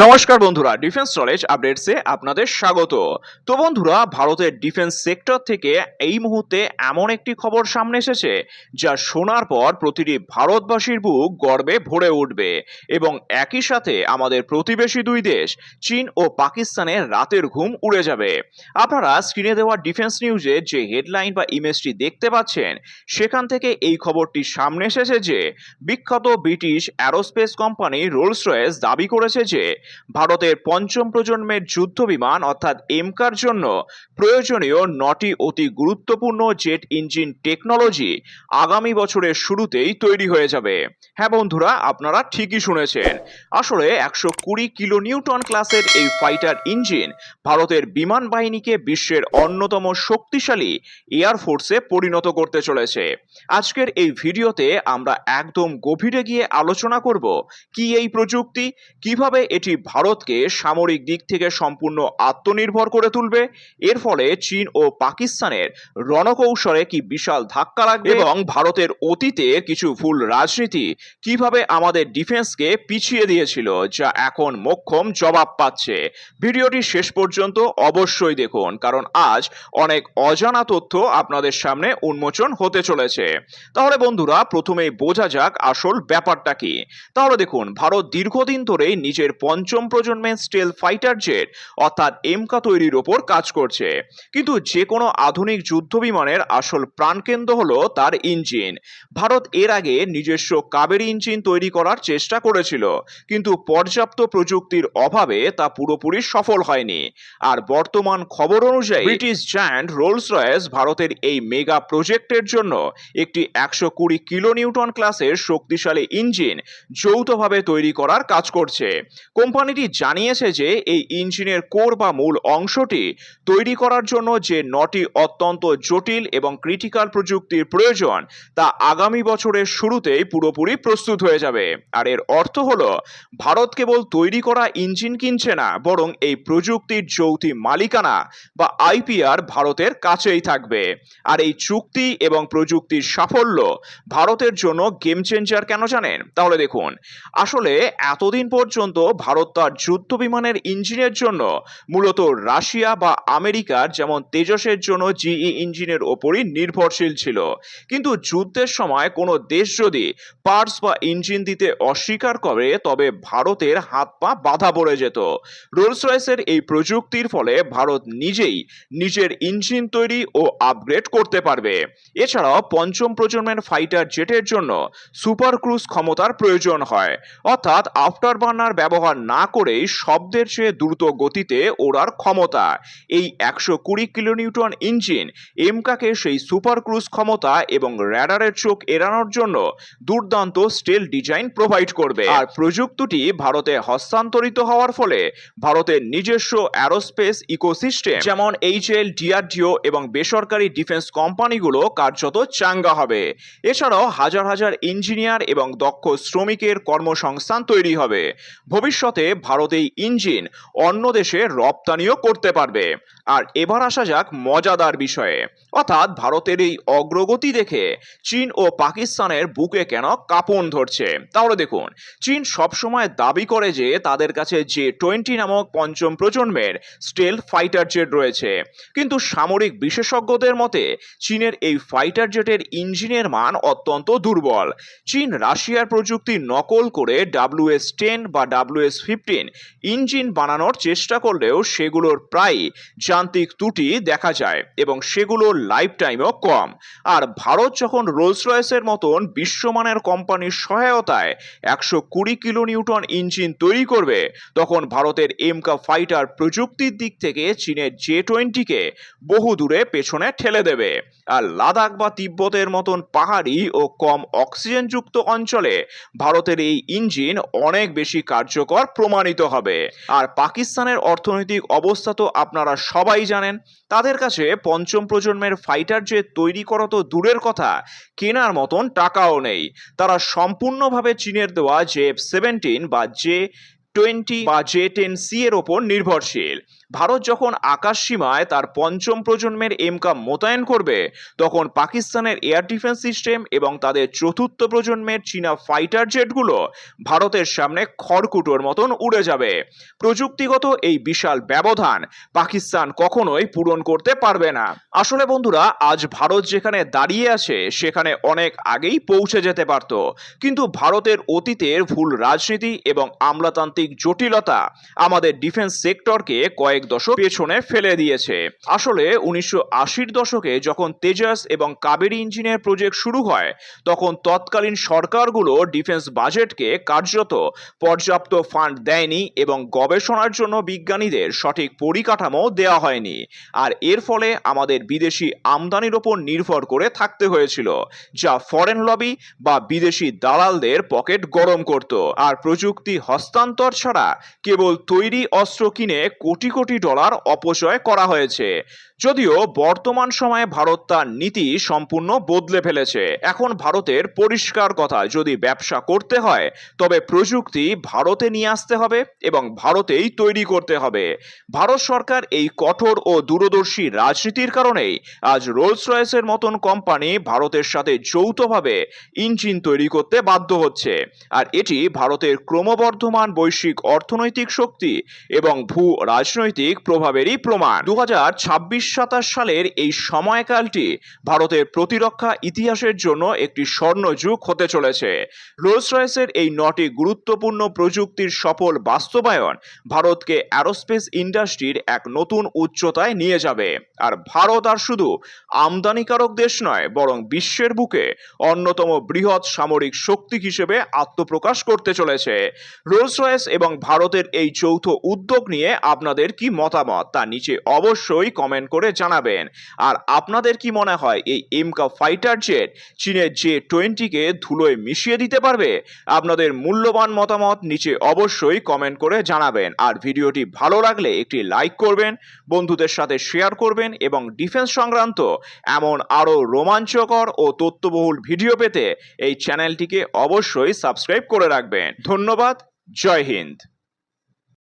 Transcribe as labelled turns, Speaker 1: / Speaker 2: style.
Speaker 1: নমস্কার বন্ধুরা, defence knowledge আপডেটসে আপনাদের স্বাগত। তো বন্ধুরা, ভারতের ডিফেন্স সেক্টর থেকে এই মুহূর্তে এমন একটি খবর সামনে এসেছে যা শোনার পর প্রতিটি ভারতবাসীর বুক গর্বে ভরে উঠবে এবং একই সাথে আমাদের প্রতিবেশী দুই দেশ চীন ও পাকিস্তানের রাতের ঘুম উড়ে যাবে। আপনারা স্ক্রিনে দেওয়া ডিফেন্স নিউজে যে হেডলাইন বা ইমেজটি দেখতে পাচ্ছেন, সেখান থেকে এই খবরটি সামনে এসেছে যে বিখ্যাত British aerospace company Rolls Royce দাবি করেছে যে ভারতের পঞ্চম প্রজন্মের যুদ্ধ বিমান অর্থাৎ এমকার জন্য প্রয়োজনীয় 9টি অতি গুরুত্বপূর্ণ জেট ইঞ্জিন টেকনোলজি আগামী বছরের শুরুতেই তৈরি হয়ে যাবে। হ্যাঁ বন্ধুরা, আপনারা ঠিকই শুনেছেন। আসলে 120 কিলো নিউটন ক্লাসের এই ফাইটার ইঞ্জিন ভারতের বিমান বাহিনীকে বিশ্বের অন্যতম শক্তিশালী এয়ারফোর্সে পরিণত করতে চলেছে। আজকের এই ভিডিওতে আমরা একদম গভীরে গিয়ে আলোচনা করব কি এই প্রযুক্তি, কিভাবে এটি ভারতকে সামরিক দিক থেকে সম্পূর্ণ আত্মনির্ভর করে তুলবে, এর ফলে চীন ও পাকিস্তানের রণকৌশলে কি বিশাল ধাক্কা লাগবে এবং ভারতের অতীতে কিছু ভুল রাজনীতি কিভাবে আমাদের ডিফেন্সকে পিছিয়ে দিয়েছিল, যা এখন মোক্ষম জবাব পাচ্ছে। ভিডিওটি শেষ পর্যন্ত অবশ্যই দেখুন, কারণ আজ অনেক অজানা তথ্য আপনাদের সামনে উন্মোচন হতে চলেছে। তাহলে বন্ধুরা, প্রথমেই বোঝা যাক আসল ব্যাপারটা কি। তাহলে দেখুন, ভারত দীর্ঘদিন ধরেই নিজের পঞ্চম প্রজন্মের স্টেল ফাইটার জেট অর্থাৎ এমকা তৈরির ওপর কাজ করছে। কিন্তু যে কোনো আধুনিক যুদ্ধ বিমানের আসল প্রাণকেন্দ্র হলো তার ইঞ্জিন। ভারত এর আগে নিজস্ব কাবেরী ইঞ্জিন তৈরি করার চেষ্টা করেছিল, কিন্তু পর্যাপ্ত প্রযুক্তির অভাবে তা পুরোপুরি সফল হয়নি। আর বর্তমান খবর অনুযায়ী ব্রিটিশ জায়ান্ট রোলস রয়েস ভারতের এই মেগা প্রজেক্টের জন্য একটি 120 কিলো নিউটন ক্লাসের শক্তিশালী ইঞ্জিন যৌথভাবে তৈরি করার কাজ করছে। কোম্পানিটি জানিয়েছে যে এই ইঞ্জিনের কোর বা মূল অংশটি তৈরি করার জন্য যে 9টি অত্যন্ত জটিল এবং ক্রিটিক্যাল প্রযুক্তির প্রয়োজন তা আগামী বছরের শুরুতেই পুরোপুরি প্রস্তুত হয়ে যাবে। আর এর অর্থ হলো ভারত কেবল তৈরি করা ইঞ্জিন কিনছে না, বরং এই প্রযুক্তির যৌথ মালিকানা বা আইপিআর ভারতের কাছেই থাকবে। আর এই চুক্তি এবং প্রযুক্তির সাফল্য ভারতের জন্য গেম চেঞ্জার কেন জানেন? তাহলে দেখুন, আসলে এতদিন পর্যন্ত ভারত তার যুদ্ধ বিমানের ইঞ্জিনের জন্য মূলত রাশিয়া বা আমেরিকার যেমন তেজসের জন্য জিই ইঞ্জিনের ওপরই নির্ভরশীল ছিল। কিন্তু যুদ্ধের সময় কোনো দেশ যদি পার্টস বা ইঞ্জিন দিতে অস্বীকার করে, তবে ভারতের হাত পা বাঁধা পড়ে যেত। রোলস রয়েসের এই প্রযুক্তির ফলে ভারত নিজেই নিজের ইঞ্জিন তৈরি ও আপগ্রেড করতে পারবে। এছাড়াও পঞ্চম প্রজন্মের ফাইটার জেটের জন্য সুপার ক্রুজ ক্ষমতার প্রয়োজন হয়, অর্থাৎ আফটার বার্নার ব্যবহার না করেই শব্দের চেয়ে দ্রুত গতিতে ওড়ার ক্ষমতা। এই 120 কিলো নিউটন ইঞ্জিন এমকাকে সেই সুপার ক্রুজ ক্ষমতা এবং র্যাডারের চোখ এড়ানোর জন্য দুর্দান্ত স্টেল ডিজাইন প্রোভাইড করবে। আর প্রযুক্তিটি ভারতে হস্তান্তরিত হওয়ার ফলে ভারতের নিজস্ব অ্যারোস্পেস ইকোসিস্টেম যেমন এইচএএল, ডিআরডিও এবং বেসরকারি ডিফেন্স কোম্পানিগুলো কার্যত চাঙ্গা হবে। এছাড়াও হাজার হাজার ইঞ্জিনিয়ার এবং দক্ষ শ্রমিকের কর্মসংস্থান তৈরি হবে। ভবিষ্যতে ভারত এই ইঞ্জিন অন্য দেশে রপ্তানিও করতে পারবে। আর এবার আসা যাক মজাদার বিষয়ে, অর্থাৎ ভারতের এই অগ্রগতি দেখে চীন ও পাকিস্তানের বুকে কেন কাঁপন ধরছে। তাহলে দেখুন, চীন সবসময় দাবি করে যে তাদের কাছে J-20 নামক পঞ্চম প্রজন্মের স্টেল ফাইটার জেট রয়েছে, কিন্তু সামরিক বিশেষজ্ঞদের মতে চীনের এই ফাইটার জেটের ইঞ্জিনের মান অত্যন্ত দুর্বল। চীন রাশিয়ার প্রযুক্তি নকল করে WS-10 বা WS-15 ইঞ্জিন বানানোর চেষ্টা করলেও সেগুলোর প্রায় যান্ত্রিক ত্রুটি দেখা যায় এবং সেগুলোর লাইফ টাইমও কম। আর ভারত যখন রোলস রয়েসের মতন বিশ্বমানের কোম্পানির সহায়তায় 120 কিলো নিউটন ইঞ্জিন তৈরি করবে, তখন ভারতের এমকা ফাইটার প্রযুক্তির দিক থেকে চীনের J-20কে বহু দূরে পেছনে ঠেলে দেবে। আর লাদাখ বা তিব্বতের মতন পাহাড়ি ও কম অক্সিজেনযুক্ত অঞ্চলে ভারতের এই ইঞ্জিন অনেক বেশি কার্যকর প্রমাণিত হবে। আর পাকিস্তানের অর্থনৈতিক অবস্থা তো আপনারা সবাই জানেন। তাদের কাছে পঞ্চম প্রজন্মের ফাইটার জেট তৈরি করা তো দূরের কথা, কেনার মতন টাকাও নেই। তারা সম্পূর্ণভাবে চীনের দেওয়া JF-17 বা J-20 বা J-10C এর ওপর নির্ভরশীল। ভারত যখন আকাশ সীমায় তার পঞ্চম প্রজন্মের এমকাম মোতায়েন করবে, তখন পাকিস্তানের এয়ার ডিফেন্স সিস্টেম এবং তাদের চতুর্থ প্রজন্মের চীনা ফাইটার জেটগুলো ভারতের সামনে খড়কুটোর মতন উড়ে যাবে। প্রযুক্তিগত এই বিশাল ব্যবধান পাকিস্তান কখনোই পূরণ করতে পারবে না। আসলে বন্ধুরা, আজ ভারত যেখানে দাঁড়িয়ে আছে সেখানে অনেক আগেই পৌঁছে যেতে পারত, কিন্তু ভারতের অতীতের ভুল রাজনীতি এবং আমলাতান্ত্রিক জটিলতা আমাদের ডিফেন্স সেক্টরকে কয়েক দশক পেছনে ফেলে দিয়েছে। আসলে 1980-র দশকে যখন তেজাস এবং কাবেরী ইঞ্জিনের প্রজেক্ট শুরু হয়, তখন তৎকালীন সরকারগুলো ডিফেন্স বাজেটকে কার্যত পর্যাপ্ত ফান্ড দেয়নি এবং গবেষণার জন্য বিজ্ঞানীদের সঠিক পরিকাঠামো দেওয়া হয়নি। আর এর ফলে আমাদের বিদেশি আমদানির ওপর নির্ভর করে থাকতে হয়েছিল, যা ফরেন লবি বা বিদেশি দালালদের পকেট গরম করত। আর প্রযুক্তি হস্তান্তর ছাড়া কেবল তৈরি অস্ত্র কিনে কোটি কোটি ডলার অপচয় করা হয়েছে। যদিও বর্তমান সময়ে ভারত তার নীতি সম্পূর্ণ বদলে ফেলেছে। এখন ভারতের পরিষ্কার কথা, যদি ব্যবসা করতে হয় তবে প্রযুক্তি ভারতে নিয়ে আসতে হবে এবং ভারতেই তৈরি করতে হবে। ভারত সরকার এই কঠোর ও দূরদর্শী রাজনীতির কারণেই আজ রোলস রয়েসের মতন কোম্পানি ভারতের সাথে যৌথভাবে ইঞ্জিন তৈরি করতে বাধ্য হচ্ছে। আর এটি ভারতের ক্রমবর্ধমান বৈশ্বিক অর্থনৈতিক শক্তি এবং ভূ রাজনৈতিক প্রভাবেরই প্রমাণ। 2026-27 সালের এই সময়কালটি ভারতের প্রতিরক্ষা ইতিহাসের জন্য একটি স্বর্ণযুগ হতে চলেছে। রোলস রয়েসের এই 9টি গুরুত্বপূর্ণ প্রযুক্তির সফল বাস্তবায়ন ভারতকে অ্যারোস্পেস ইন্ডাস্ট্রির এক নতুন উচ্চতায় নিয়ে যাবে। আর ভারত আর শুধু আমদানিকারক দেশ নয়, বরং বিশ্বের বুকে অন্যতম বৃহৎ সামরিক শক্তি হিসেবে আত্মপ্রকাশ করতে চলেছে। রোলস রয়েস এবং ভারতের এই যৌথ উদ্যোগ নিয়ে আপনাদের কি মতামত তা নিচে অবশ্যই কমেন্ট করে জানাবেন। আর আপনাদের কি মনে হয় এই এমকা ফাইটার জেট চীনের J-20কে ধুলোয় মিশিয়ে দিতে পারবে? আপনাদের মূল্যবান মতামত নিচে অবশ্যই কমেন্ট করে জানাবেন। আর ভিডিওটি ভালো লাগলে একটি লাইক করবেন, বন্ধুদের সাথে শেয়ার করবেন এবং ডিফেন্স সংক্রান্ত এমন আরও রোমাঞ্চকর ও তথ্যবহুল ভিডিও পেতে এই চ্যানেলটিকে অবশ্যই সাবস্ক্রাইব করে রাখবেন। ধন্যবাদ। জয় হিন্দ।